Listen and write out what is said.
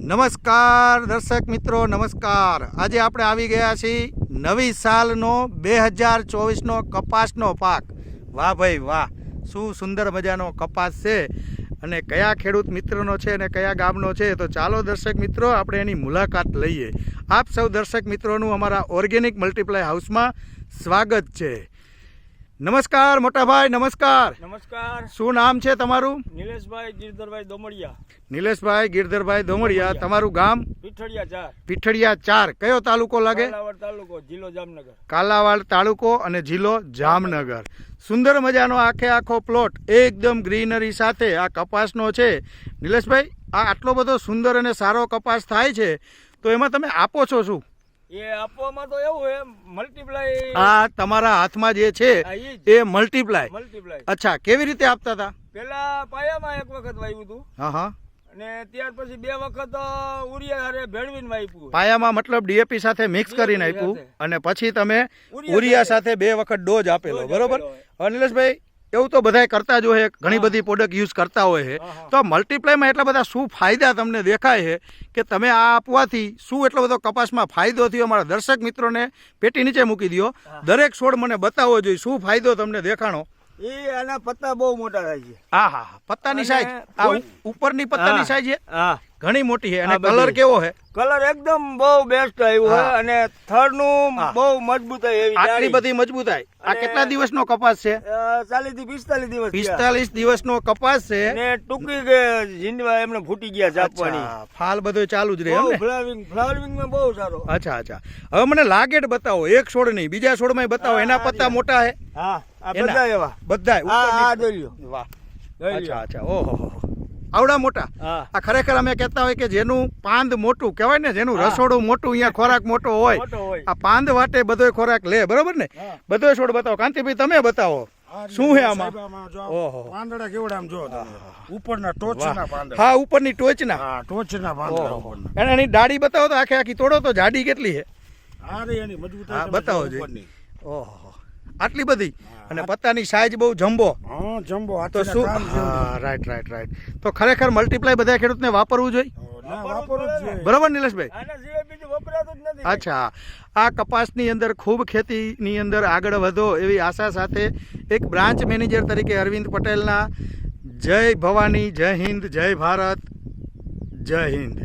નમસ્કાર દર્શક મિત્રો, નમસ્કાર. આજે આપણે આવી ગયા છીએ નવી સાલનો 2024નો કપાસનો પાક. વાહ ભાઈ વાહ, શું સુંદર મજાનો કપાસ છે અને કયા ખેડૂત મિત્રનો છે અને કયા ગામનો છે. તો ચાલો દર્શક મિત્રો આપણે એની મુલાકાત લઈએ. આપ સૌ દર્શક મિત્રોનું અમારા ઓર્ગેનિક મલ્ટીપ્લાય હાઉસમાં સ્વાગત છે. નમસ્કાર મોટાભાઈ, નમસ્કાર. નમસ્કાર. શું નામ છે તમારું? નિલેશભાઈ ગિરધરભાઈ દોમડિયા. નિલેશભાઈ ગિરધરભાઈ દોમડિયા. તમારું ગામ? પીઠડિયા 4. પીઠડિયા 4. કયો તાલુકો લાગે? કાલાવાડ તાલુકો, જિલ્લો જામનગર. કાલાવાડ તાલુકો અને જિલ્લો જામનગર. સુંદર મજાનો આખો પ્લોટ એકદમ ગ્રીનરી સાથે આ કપાસનો છે. નિલેશભાઈ, આ આટલો બધો સુંદર અને સારો કપાસ થાય છે તો એમાં તમે આપો છો શું? એ આપવામાં તો એવું હે, મલ્ટીપ્લાય. આ તમારા હાથમાં જે છે એ મલ્ટીપ્લાય. મલ્ટીપ્લાય. અચ્છા, કેવી રીતે આપતા હતા? પેલા પાયામાં એક વખત વાવ્યું હતું. હા હા. અને ત્યાર પછી 2 વખત ઉરિયા હારે ભેળવીને વાવ્યું. પાયામાં મતલબ ડીએપી સાથે મિક્સ કરીને આપ્યું અને પછી તમે ઉરિયા સાથે 2 વખત ડોઝ આપેલો, બરોબર? નિલેશભાઈ, એવું તો બધાય કરતા જ હોય, ઘણી બધી પ્રોડક્ટ યુઝ કરતા હોય છે. તો મલ્ટીપ્લાયમાં એટલા બધા શું ફાયદા તમને દેખાય છે કે તમે આ આપવાથી શું એટલો બધો કપાસમાં ફાયદો થયો? અમારા દર્શક મિત્રોને પેટી નીચે મૂકી દો. દરેક છોડ મને બતાવવો જોઈએ શું ફાયદો તમને દેખાણો. એ આના પત્તા બહુ મોટા થાય છે. હા હા, પત્તાની સાઈઝ, ઉપરની પત્તાની સાઈઝ છે હા, ઘણી મોટી છે. અને કલર કેવો છે? કલર એકદમ બહુ બેસ્ટ આવ્યું છે અને થડ નું બહુ મજબૂતાઈ એવી. આટલી બધી મજબૂતાઈ. આ કેટલા દિવસનો કપાસ છે? 40 થી 45 દિવસ. 45 દિવસનો કપાસ છે ને ટૂંકી કે જીંદવા એમને ફૂટી ગયા ચાપવાની. ફાલ બધો ચાલુ જ રહે એમ ને? ફ્લાવરિંગ માં બહુ સારો. અચ્છા અચ્છા. હવે મને લાગેટ બતાવો, એક છોડ નહીં બીજા છોડમાં બતાવો. એના પત્તા મોટા છે? હા, આ બધા એવા. બધાય? આ જોઈ લ્યો. વાહ, અચ્છા અચ્છા. ઓહો, આવડા મોટા. આ ખરેખર અમે કહેતા હોય કે જેનું પાંદ મોટું કહેવાય ને, જેનું રસોડું મોટું, અહીંયા ખોરાક મોટો હોય, આ પાંદ વાટે બધો ખોરાક લે, બરોબર ને? બધો છોડ બતાવો. કાંતિભાઈ તમે બતાવો શું છે આમાં? ઓહો, પાંદડા કેવડા આમ જો ઉપરના ટોચના પાંદડા. હા, ઉપરની ટોચના. હા, ટોચના પાંદડા ઉપરના. અને એની દાઢી બતાવો તો આખે આખી તોડો તો જાડી કેટલી છે? આ રે એની મજબૂતાઈ. હા, બતાવો જોઈએ. ઓહો, આટલી બધી. અને પત્તાની સાઈઝ બહુ જમ્બો. હા, જમ્બો. આ તો શું? હા, રાઈટ રાઈટ રાઈટ. તો ખરેખર મલ્ટીપ્લાય બધા ખેડૂતને વાપરવું જોઈએ, બરોબર નિલેશભાઈ? આના સિવાય બીજું વપરાતું જ નથી. અચ્છા, આ કપાસની અંદર ખૂબ ખેતીની અંદર આગળ વધો એવી આશા સાથે એક બ્રાન્ચ મેનેજર તરીકે અરવિંદ પટેલના જય ભવાની, જય હિન્દ, જય ભારત, જય હિન્દ.